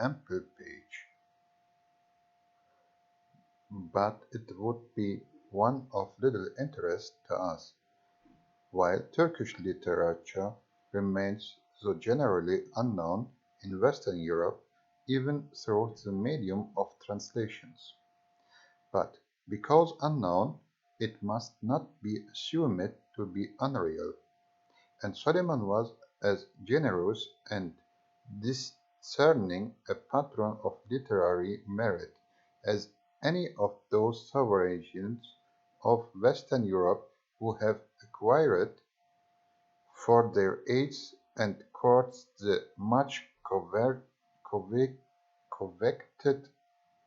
ample page, but it would be one of little interest to us. While Turkish literature remains so generally unknown in Western Europe, even through the medium of translations. But because unknown, it must not be assumed to be unreal, and Solomon was as generous and discerning a patron of literary merit as any of those sovereigns of Western Europe who have acquired for their age and courts the much coveted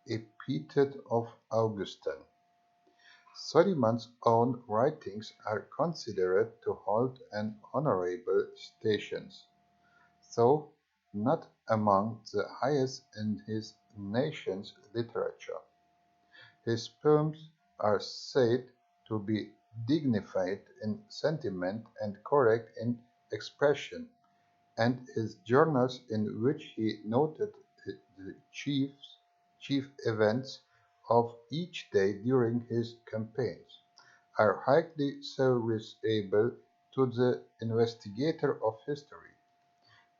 epithet of Augustine. Solomon's own writings are considered to hold an honorable station, though not among the highest in his nation's literature. His poems are said to be dignified in sentiment and correct in expression, and his journals in which he noted the chief events of each day during his campaigns are highly serviceable to the investigator of history.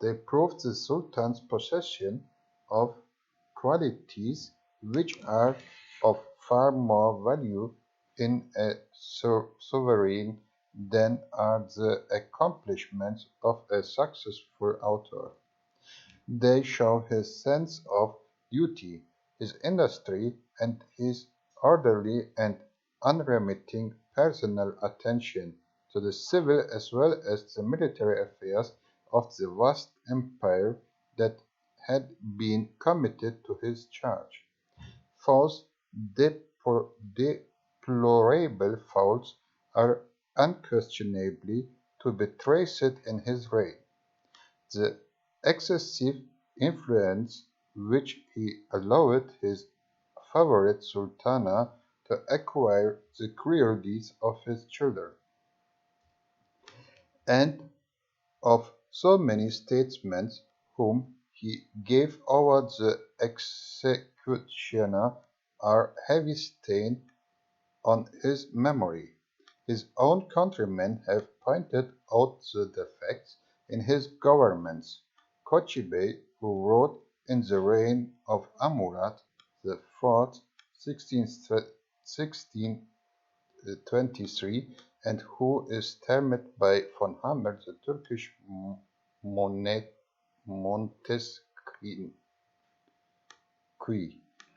They prove the Sultan's possession of qualities which are of far more value in a sovereign than are the accomplishments of a successful author. They show his sense of duty, his industry, and his orderly and unremitting personal attention to the civil as well as the military affairs of the vast empire that had been committed to his charge. False, deplorable faults are unquestionably to be traced in his reign. The excessive influence which he allowed his favorite sultana to acquire the cruelties of his children, and of so many statesmen whom he gave over the executioner are heavy stain on his memory. His own countrymen have pointed out the defects in his governments. Kochubey, who wrote in the reign of Amurath the Fourth, 1623, and who is termed by von Hammer the Turkish Montesquieu,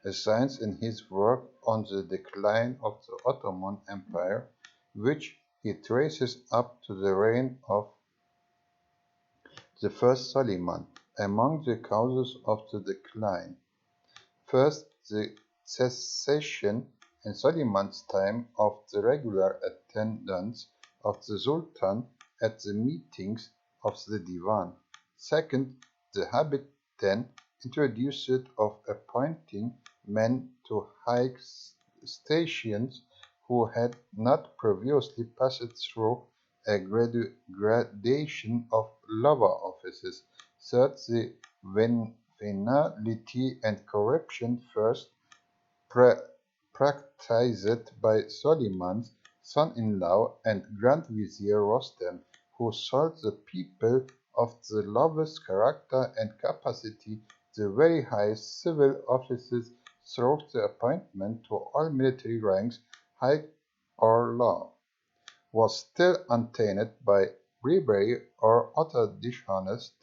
assigns in his work on the decline of the Ottoman Empire, which he traces up to the reign of the first Suleiman, among the causes of the decline. First, the cessation in Suleiman's time of the regular attendance of the Sultan at the meetings of the Divan. Second, the habit then introduced of appointing men to high stations who had not previously passed through a gradation of lower offices. Third, the venality and corruption first practiced by Suleiman's son-in-law and Grand Vizier Rostam, who sold the people of the lowest character and capacity the very highest civil offices through the appointment to all military ranks, high or low, was still untainted by bribery or other dishonest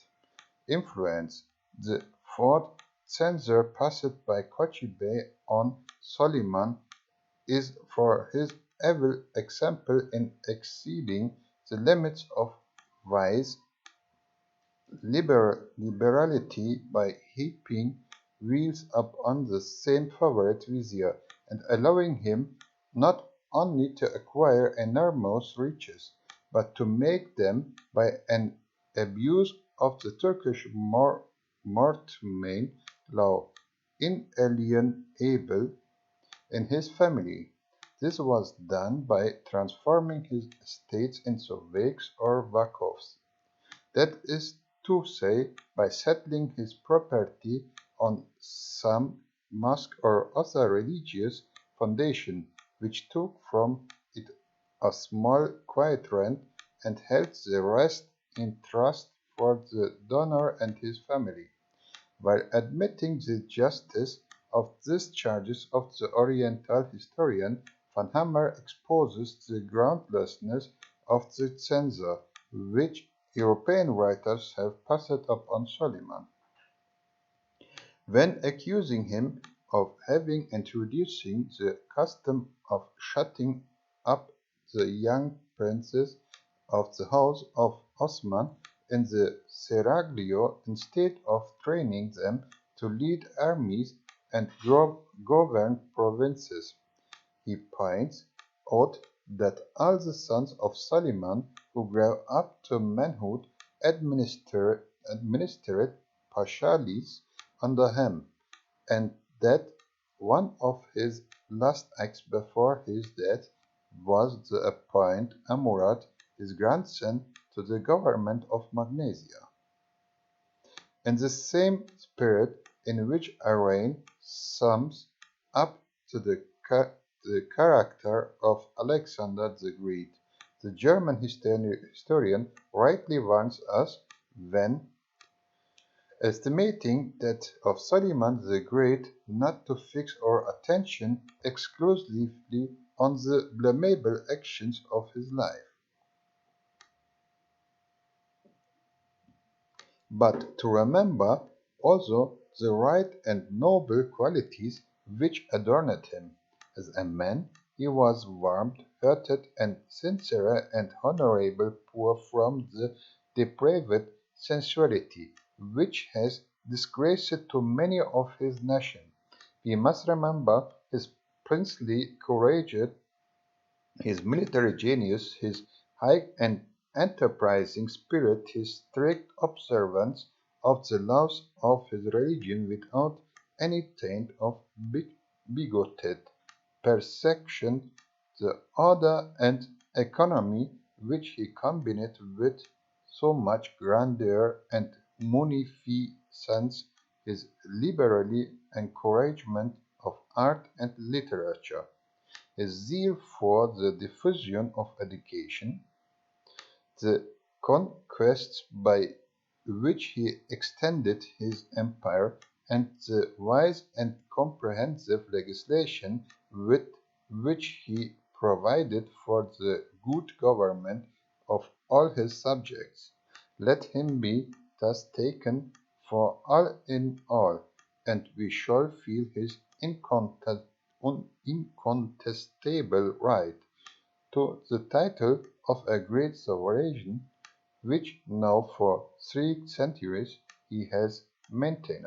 influence. The fourth censure passed by Kochubey on Suleiman is for his evil example in exceeding the limits of wise liberality by heaping wheels upon the same favorite vizier, and allowing him not only to acquire enormous riches, but to make them, by an abuse of the Turkish mortmain law, inalienable in his family. This was done by transforming his estates into wakes or vakofs, that is to say, by settling his property on some mosque or other religious foundation, which took from it a small quiet rent and held the rest in trust for the donor and his family. While admitting the justice of these charges of the Oriental historian, Van Hammer exposes the groundlessness of the censure which European writers have passed upon Soliman, when accusing him of having introduced the custom of shutting up the young princes of the house of Osman in the seraglio instead of training them to lead armies and govern provinces. He points out that all the sons of Suleiman who grew up to manhood administered pashalies under him, and that one of his last acts before his death was to appoint Amurad, his grandson, to the government of Magnesia. In the same spirit in which Iran sums up to the character of Alexander the Great, the German historian rightly warns us when estimating that of Suleiman the Great not to fix our attention exclusively on the blamable actions of his life, but to remember also the right and noble qualities which adorned him. As a man, he was warm hearted and sincere and honorable, poor from the depraved sensuality which has disgraced to many of his nation. We must remember his princely courage, his military genius, his high and enterprising spirit, his strict observance of the laws of his religion without any taint of bigoted perception, the order and economy which he combined with so much grandeur and munificence, his liberally encouragement of art and literature, his zeal for the diffusion of education, the conquests by which he extended his empire, and the wise and comprehensive legislation with which he provided for the good government of all his subjects. Let him be thus taken for all in all, and we shall feel his incontestable right to the title of a great sovereign, which now for 3 centuries he has maintained.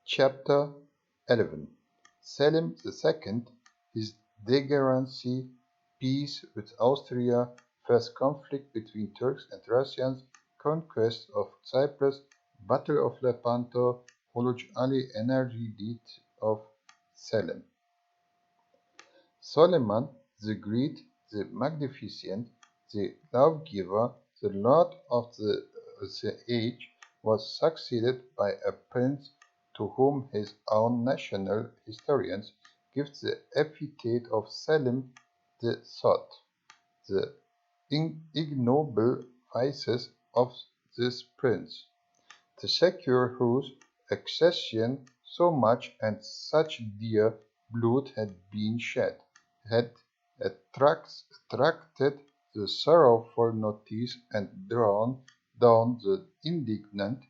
Chapter 11. Selim II, his degeneracy, peace with Austria, first conflict between Turks and Russians, conquest of Cyprus, Battle of Lepanto, Huluj Ali energy deed of Selim. Solomon the Great, the Magnificent, the Lawgiver, the Lord of the age, was succeeded by a prince to whom his own national historians give the epithet of Selim the Thought. The ignoble vices of this prince, to secure whose accession so much and such dear blood had been shed, had attracted the sorrowful notice and drawn down the indignant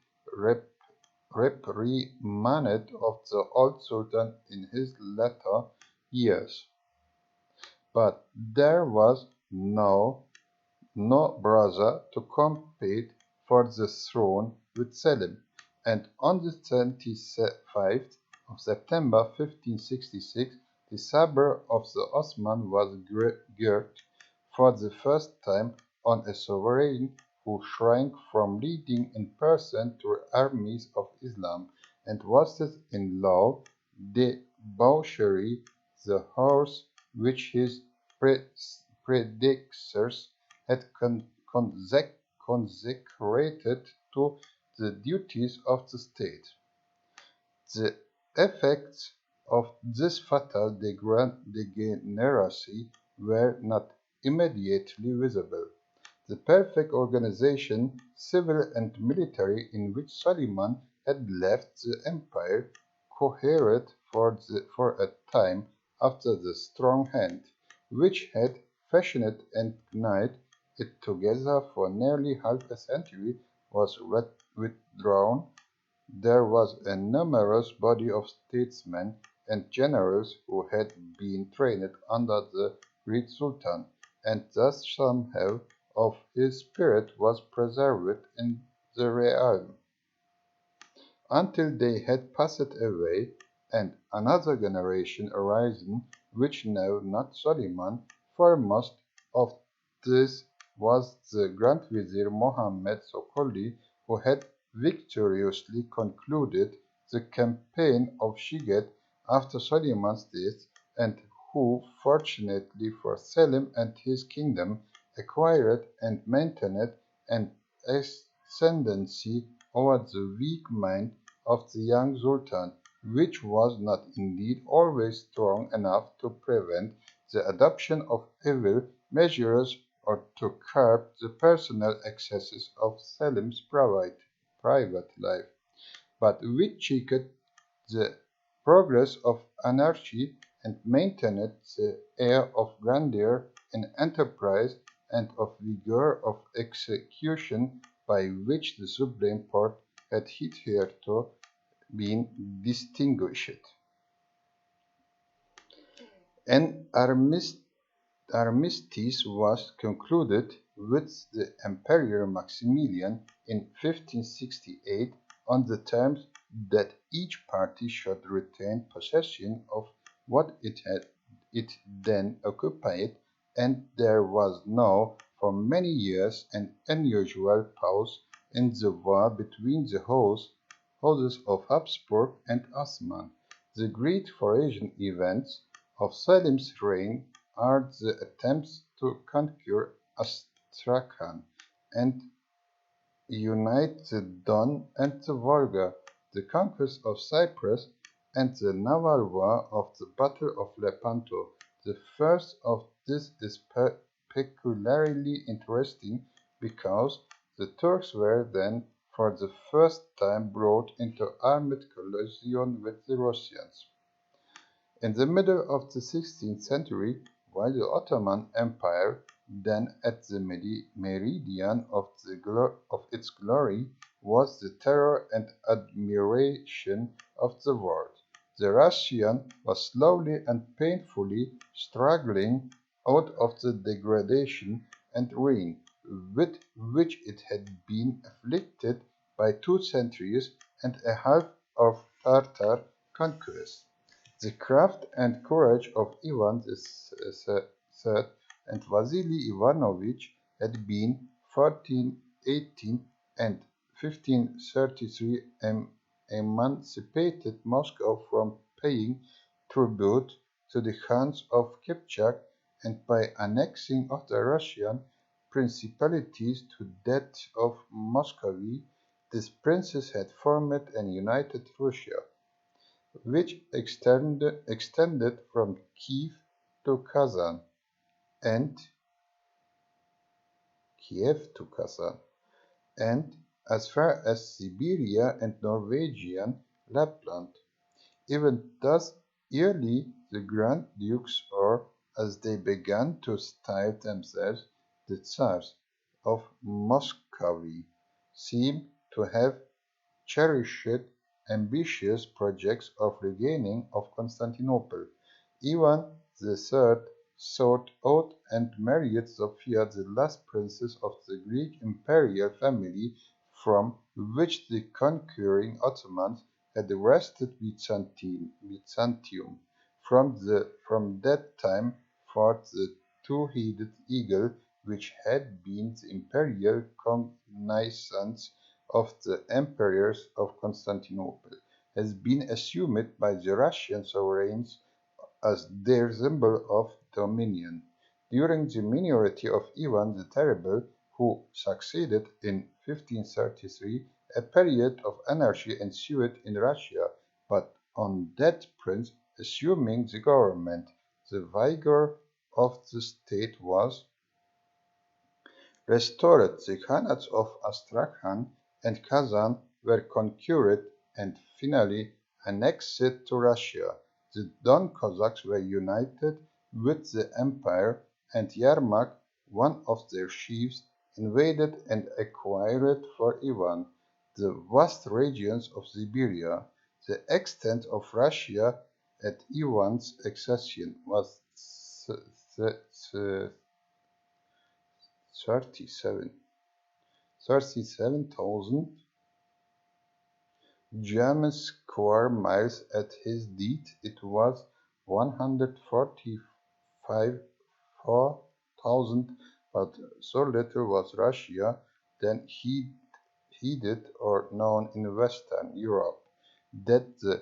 reprimand of the old sultan in his latter years. But there was no brother to compete for the throne with Selim, and on the 25th of September 1566 the sabre of the Osman was girt for the first time on a sovereign who shrank from leading in person to armies of Islam, and was in law debauchery the horse which his predecessors had consecrated to the duties of the state. The effects of this fatal degeneracy were not immediately visible. The perfect organization, civil and military, in which Suleiman had left the empire cohered for a time after the strong hand, which had fashioned and knit it together for nearly half a century, was withdrawn. There was a numerous body of statesmen and generals who had been trained under the great sultan, and thus somehow of his spirit was preserved in the realm until they had passed away, and another generation arisen, which knew not Suleiman. Foremost of this was the Grand Vizier Mohammed Sokoli, who had victoriously concluded the campaign of Shiget after Suleiman's death, and who, fortunately for Selim and his kingdom, acquired and maintained an ascendancy over the weak mind of the young sultan, which was not indeed always strong enough to prevent the adoption of evil measures or to curb the personal excesses of Selim's private life, but which checked the progress of anarchy and maintained the air of grandeur in enterprise and of vigor of execution by which the Supreme Porte had hitherto been distinguished. An armistice was concluded with the Emperor Maximilian in 1568 on the terms that each party should retain possession of what it then occupied, and there was now for many years an unusual pause in the war between the houses of Habsburg and Osman. The great foreign events of Selim's reign are the attempts to conquer Astrakhan and unite the Don and the Volga, the conquest of Cyprus, and the naval war of the Battle of Lepanto. The first of these is peculiarly interesting because the Turks were then for the first time brought into armed collision with the Russians. In the middle of the 16th century, while the Ottoman Empire, then at the meridian of its glory, was the terror and admiration of the world, the Russian was slowly and painfully struggling out of the degradation and ruin with which it had been afflicted by 2 centuries and a half of Tartar conquest. The craft and courage of Ivan III and Vasily Ivanovich had been 1418 and 1533 emancipated Moscow from paying tribute to the Khans of Kipchak, and by annexing of the Russian principalities to that of Muscovy, these princes had formed an united Russia, which extended from Kiev to Kazan and Kiev to Kazan, and as far as Siberia and Norwegian Lapland. Even thus early the Grand Dukes, or as they began to style themselves, the Tsars of Muscovy, seem to have cherished ambitious projects of regaining of Constantinople. Ivan the Third sought out and married Sophia, the last princess of the Greek imperial family, from which the conquering Ottomans had wrested Byzantium. From that time forth the two-headed eagle, which had been the imperial cognizance of the emperors of Constantinople, has been assumed by the Russian sovereigns as their symbol of dominion. During the minority of Ivan the Terrible, who succeeded in 1533, a period of anarchy ensued in Russia, but on that prince assuming the government, the vigor of the state was restored. The Khanates of Astrakhan and Kazan were conquered and finally annexed to Russia. The Don Cossacks were united with the empire, and Yermak, one of their chiefs, invaded and acquired for Ivan the vast regions of Siberia. The extent of Russia at Ivan's accession was 37 37,000 German square miles. At his death it was 145,000, but so little was Russia then heeded or known in Western Europe that the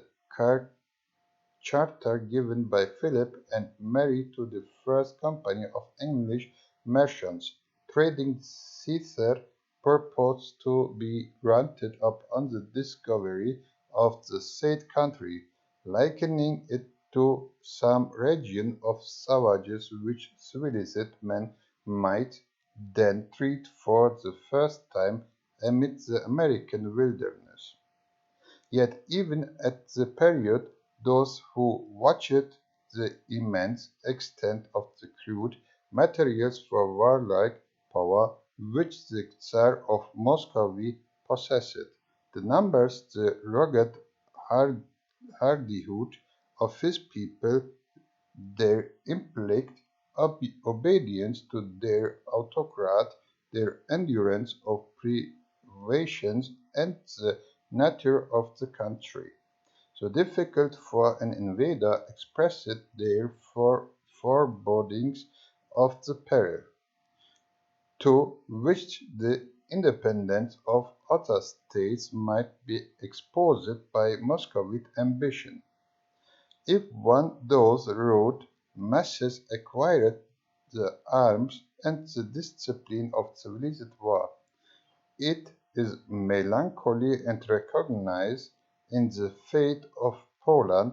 charter given by Philip and Mary to the first company of English merchants trading thither purports to be granted upon the discovery of the said country, likening it to some region of savages which civilized men might then treat for the first time amid the American wilderness. Yet even at the period, those who watched the immense extent of the crude materials for warlike power which the Tsar of Muscovy possessed, the numbers, the rugged hardihood of his people, their implied obedience to their autocrat, their endurance of privations, and the nature of the country, so difficult for an invader, expressed their forebodings of the peril to which the independence of other states might be exposed by Muscovite ambition. If one those rude masses acquired the arms and the discipline of civilized war, it is melancholy and recognized in the fate of Poland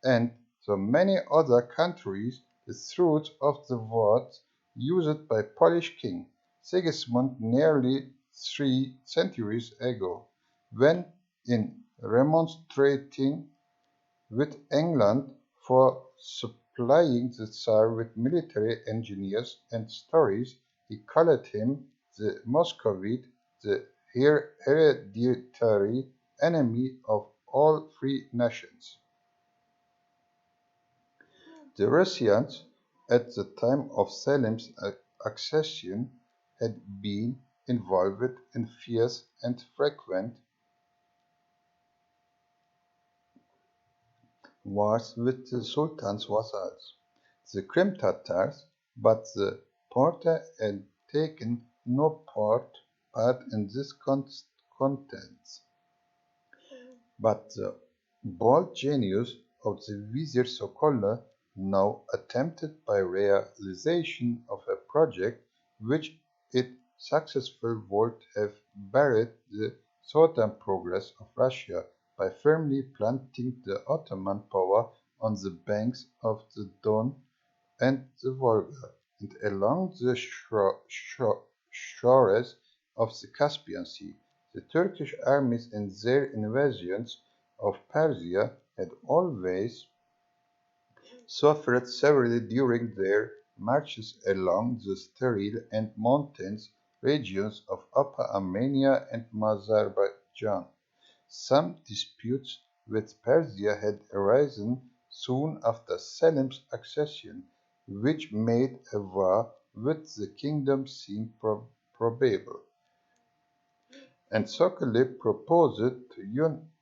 and so many other countries the truth of the words used by Polish King Sigismund nearly 3 centuries ago, when in remonstrating with England for supplying the Tsar with military engineers and stories, he called him the Muscovite, the hereditary enemy of all free nations. The Russians, at the time of Selim's accession, had been involved in fierce and frequent wars with the Sultan's vassals, the Crim Tatars, but the Porte had taken no part in this contest. But the bold genius of the Vizier Sokollu now attempted by realization of a project which, if successful, would have buried the southern progress of Russia by firmly planting the Ottoman power on the banks of the Don and the Volga, and along the shores of the Caspian Sea. The Turkish armies in their invasions of Persia had always suffered severely during their marches along the sterile and mountainous regions of Upper Armenia and Azerbaijan. Some disputes with Persia had arisen soon after Selim's accession, which made a war with the kingdom seem probable, and Sokollu proposed to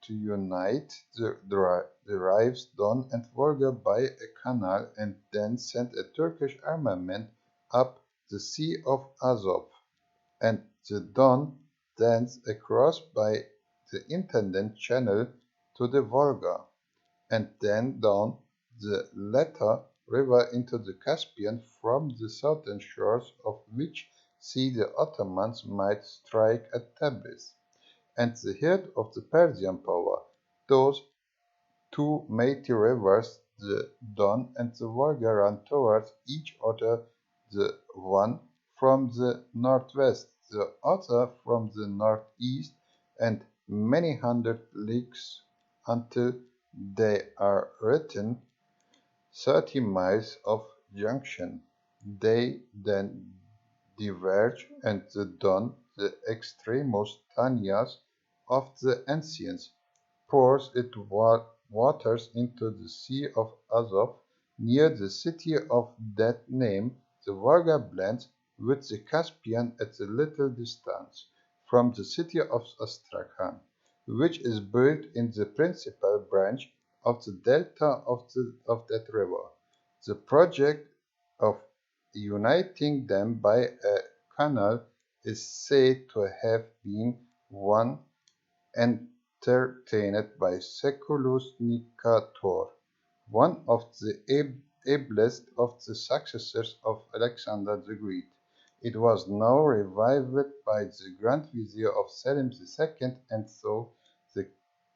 unite the rivers Don and Volga by a canal and then send a Turkish armament up the Sea of Azov and the Don thence across by the Intendant Channel to the Volga, and then down the latter river into the Caspian, from the southern shores of which see the Ottomans might strike at Tabriz, and the head of the Persian power. Those two mighty rivers, the Don and the Volga, ran towards each other, the one from the northwest, the other from the northeast, and many hundred leagues until they are written 30 miles of junction. They then diverge, and the Don, the extremos Tanyas of the ancients, pours its waters into the Sea of Azov near the city of that name. The Volga blends with the Caspian at a little distance from the city of Astrakhan, which is built in the principal branch of the delta of that river. The project of uniting them by a canal is said to have been one entertained by Secundus Nicator, one of the ablest of the successors of Alexander the Great. It was now revived by the Grand Vizier of Selim II, and so the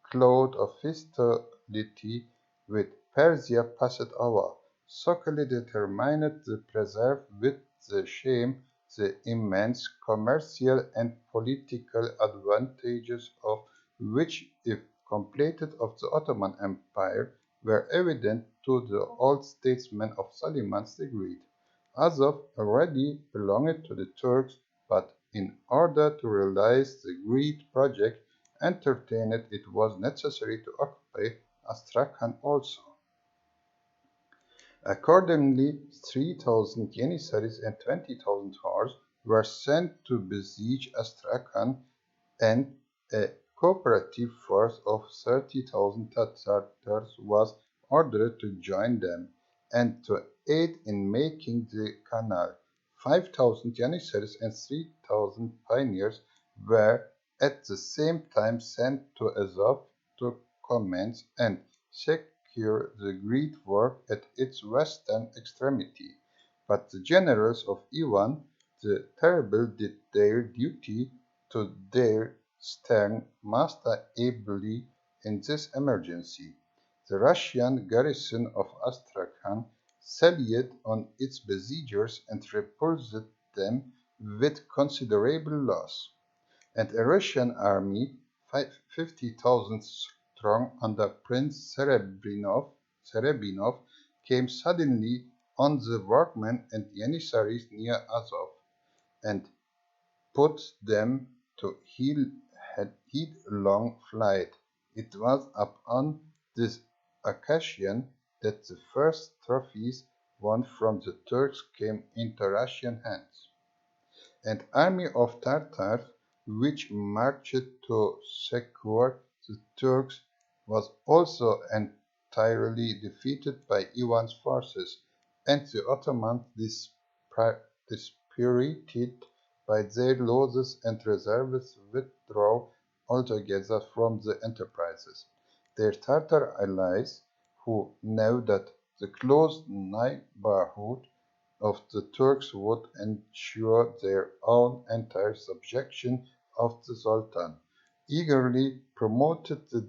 cloud of hostility with Persia passed over, solely determined to preserve with the shame the immense commercial and political advantages of which, if completed, of the Ottoman Empire were evident to the old statesmen of Suleiman the Great. Azov already belonged to the Turks, but in order to realize the great project entertained it was necessary to occupy Astrakhan also. Accordingly, 3,000 Janissaries and 20,000 horse were sent to besiege Astrakhan, and a cooperative force of 30,000 Tatars was ordered to join them, and to aid in making the canal. 5,000 Janissaries and 3,000 pioneers were at the same time sent to Azov to commence and secure the great work at its western extremity. But the generals of Ivan the Terrible did their duty to their stern master ably in this emergency. The Russian garrison of Astrakhan sallied on its besiegers and repulsed them with considerable loss, and a Russian army, 50,000 strong under Prince Serebrinov, came suddenly on the workmen and Janissaries near Azov, and put them to headlong flight. It was upon this occasion that the first trophies won from the Turks came into Russian hands. An army of Tartars, which marched to succor the Turks, was also entirely defeated by Ivan's forces, and the Ottomans, dispirited by their losses and reserves, withdrew altogether from the enterprises. Their Tartar allies, who knew that the close neighborhood of the Turks would ensure their own entire subjection of the Sultan, eagerly promoted the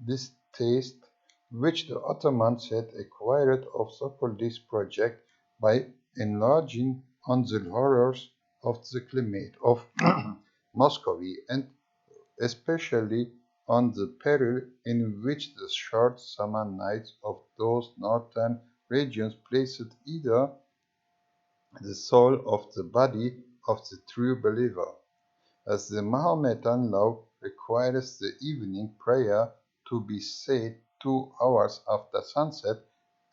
distaste which the Ottomans had acquired of so-called project by enlarging on the horrors of the climate of Muscovy, and especially on the peril in which the short summer nights of those northern regions placed either the soul of the body of the true believer, as the Mahometan law requires the evening prayer to be said 2 hours after sunset,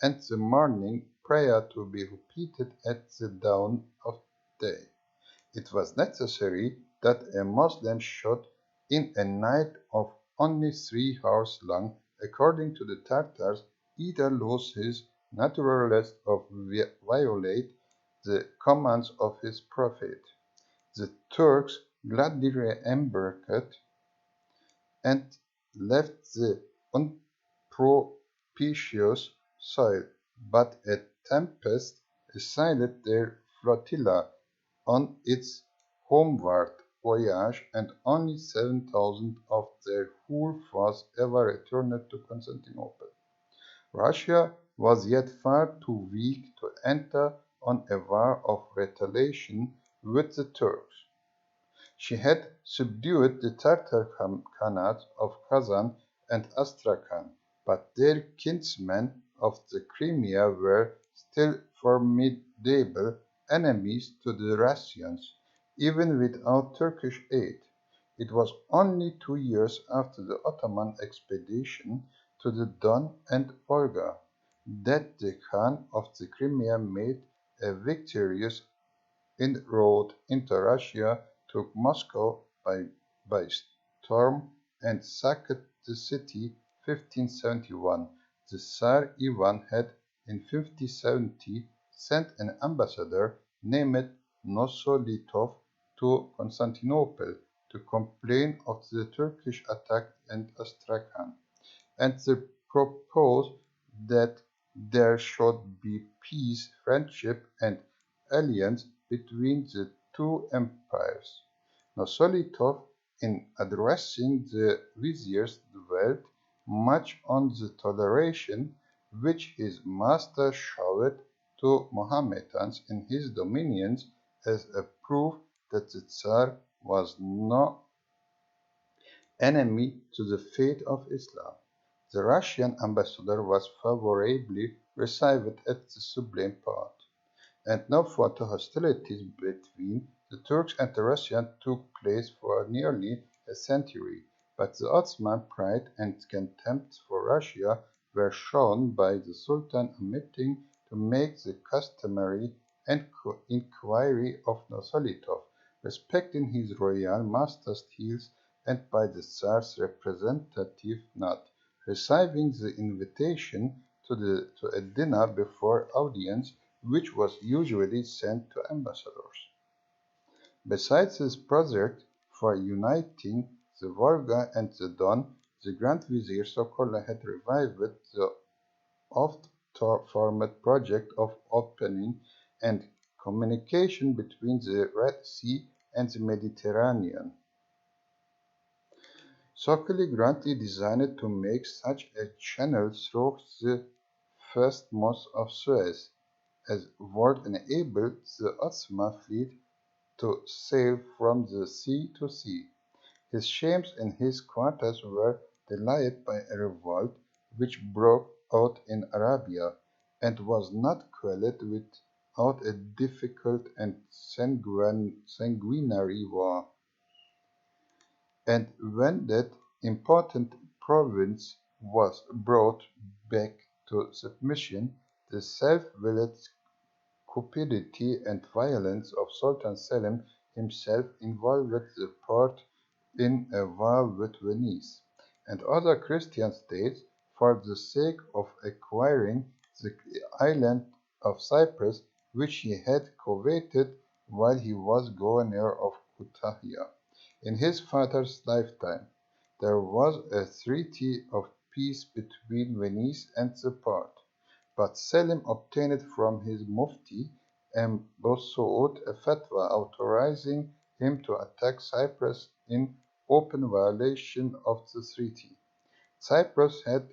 and the morning prayer to be repeated at the dawn of day. It was necessary that a Moslem should, in a night of only 3 hours long, according to the Tartars, either lose his natural rest or violate the commands of his prophet. The Turks gladly re-embarked and left the unpropitious soil, but a tempest assailed their flotilla, on its homeward voyage, and only 7,000 of their whole force ever returned to Constantinople. Russia was yet far too weak to enter on a war of retaliation with the Turks. She had subdued the Tartar Khanates of Kazan and Astrakhan, but their kinsmen of the Crimea were still formidable enemies to the Russians, even without Turkish aid. It was only 2 years after the Ottoman expedition to the Don and Volga that the Khan of the Crimea made a victorious inroad into Russia, took Moscow by storm, and sacked the city. 1571. The Tsar Ivan had in 1570 sent an ambassador named Nosolitov to Constantinople to complain of the Turkish attack in Astrakhan, and they proposed that there should be peace, friendship, and alliance between the two empires. Nosolitov, in addressing the viziers, dwelt much on the toleration which his master showed to Mohammedans in his dominions as a proof that the Tsar was no enemy to the faith of Islam. The Russian ambassador was favorably received at the Sublime Porte, and no further hostilities between the Turks and the Russians took place for nearly a century. But the Ottoman pride and contempt for Russia were shown by the Sultan omitting to make the customary inquiry of Nosolitov respecting his royal master's titles, and by the Tsar's representative not receiving the invitation to a dinner before audience which was usually sent to ambassadors. Besides this project for uniting the Volga and the Don, the Grand Vizier Sokollu had revived the oft-formed project of opening and communication between the Red Sea and the Mediterranean. Sokollu grandly designed to make such a channel through the first mosque of Suez, as would enable the Ottoman fleet to sail from the sea to sea. His shams and his quarters were delayed by a revolt which broke out in Arabia, and was not quelled without a difficult and sanguinary war. And when that important province was brought back to submission, the self-willed cupidity and violence of Sultan Selim himself involved the Porte in a war with Venice and other Christian states for the sake of acquiring the island of Cyprus, which he had coveted while he was governor of Cutahia. In his father's lifetime, there was a treaty of peace between Venice and the Porte, but Selim obtained from his mufti Mboussoud a fatwa authorizing him to attack Cyprus in open violation of the treaty. Cyprus had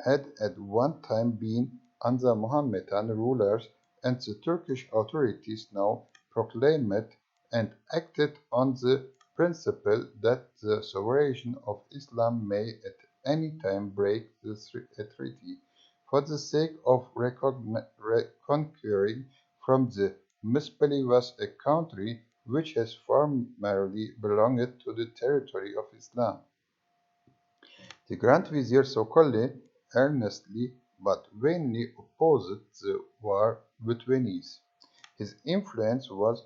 at one time been under Mohammedan rulers, and the Turkish authorities now proclaimed and acted on the principle that the sovereign of Islam may at any time break the treaty for the sake of reconquering from the misbelievers a country which has formerly belonged to the territory of Islam. The Grand Vizier Sokollu earnestly but vainly opposed the war with Venice. His influence was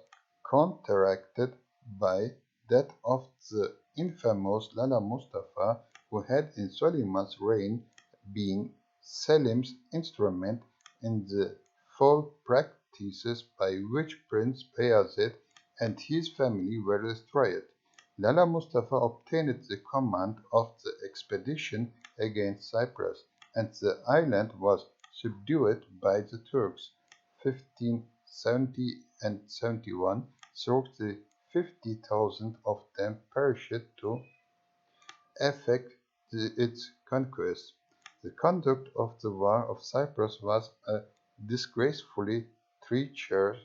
counteracted by that of the infamous Lala Mustafa, who had in Suleiman's reign been Selim's instrument in the foul practices by which Prince Bayezid and his family were destroyed. Lala Mustafa obtained the command of the expedition against Cyprus, and the island was subdued by the Turks. 1570 and 71, through the 50,000 of them perished to effect its conquest. The conduct of the War of Cyprus was a disgracefully treacherous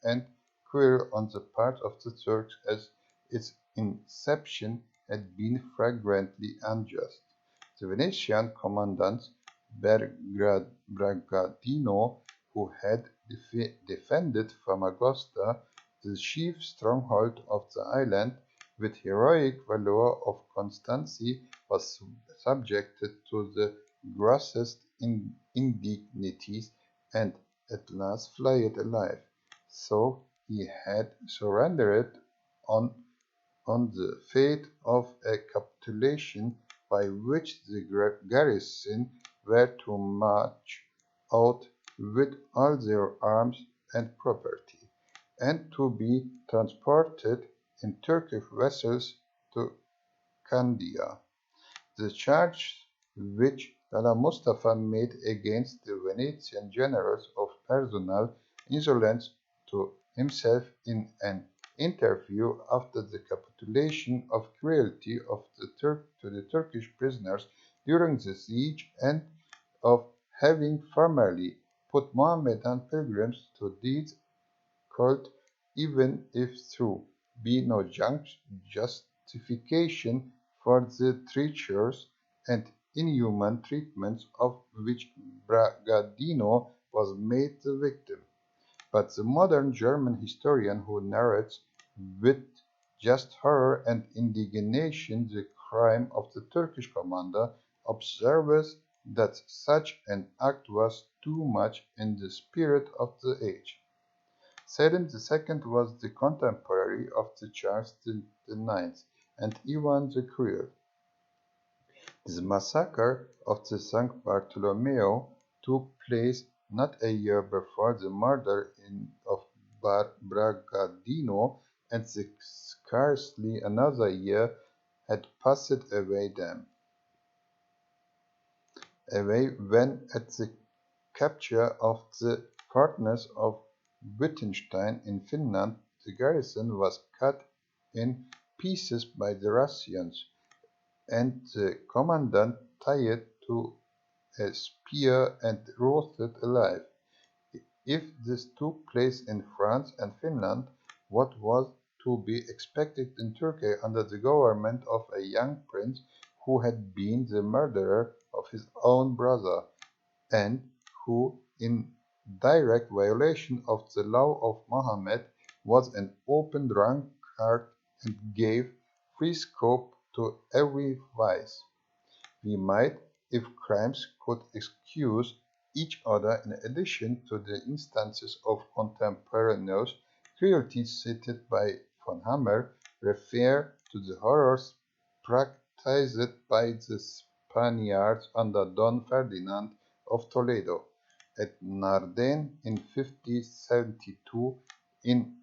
and cruel on the part of the Turks as its inception had been flagrantly unjust. The Venetian commandant Bragadino, who had defended Famagosta, the chief stronghold of the island, with heroic valor of constancy, was subjected to the grossest indignities and at last fled alive. So he had surrendered on on the fate of a capitulation by which the garrison were to march out with all their arms and property, and to be transported in Turkish vessels to Candia. The charge which Lala Mustafa made against the Venetian generals of personal insolence to himself in an interview after the capitulation of cruelty to the Turkish prisoners during the siege, and of having formerly put Mohammedan pilgrims to death could, even if true, be no justification for the treacherous and inhuman treatment of which Bragadino was made the victim. But the modern German historian who narrates with just horror and indignation the crime of the Turkish commander observes that such an act was too much in the spirit of the age. Selim II was the contemporary of Charles IX and Ivan the Cruel. The massacre of the St. Bartolomeo took place not a year before the murder of Bragadino, and scarcely another year had passed away when, at the capture of the fortress of Wittgenstein in Finland, the garrison was cut in pieces by the Russians, and the commandant tied to a spear and roasted alive. If this took place in France and Finland, what was to be expected in Turkey under the government of a young prince who had been the murderer of his own brother, and who, in direct violation of the law of Mohammed, was an open drunkard and gave free scope to every vice? We might, if crimes could excuse each other in addition to the instances of contemporaneous cruelty cited by von Hammer, refer to the horrors practiced by the Spaniards under Don Ferdinand of Toledo at Narden in 1572, in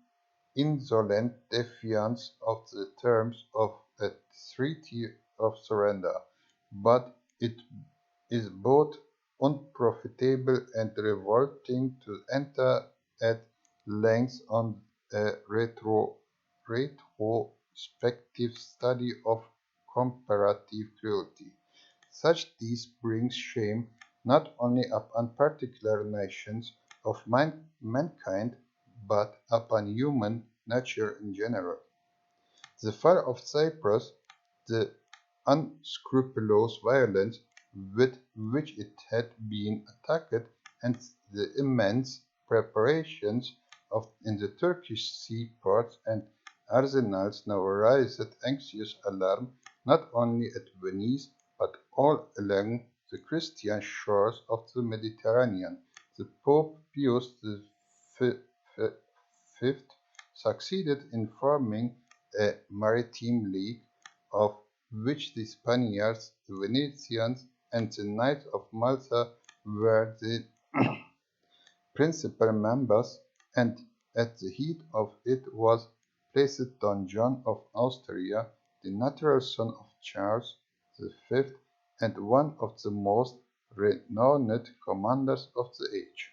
insolent defiance of the terms of a treaty of surrender. But it is both unprofitable and revolting to enter at length on a retrospective study of comparative cruelty. Such deeds bring shame not only upon particular nations of mankind, but upon human nature in general. The fall of Cyprus, the unscrupulous violence with which it had been attacked, and the immense preparations in the Turkish seaports and arsenals now raised anxious alarm not only at Venice but all along the Christian shores of the Mediterranean. The Pope Pius V succeeded in forming a maritime league, of which the Spaniards, the Venetians, and the Knights of Malta were the principal members, and at the head of it was placed Don John of Austria, the natural son of Charles V and one of the most renowned commanders of the age.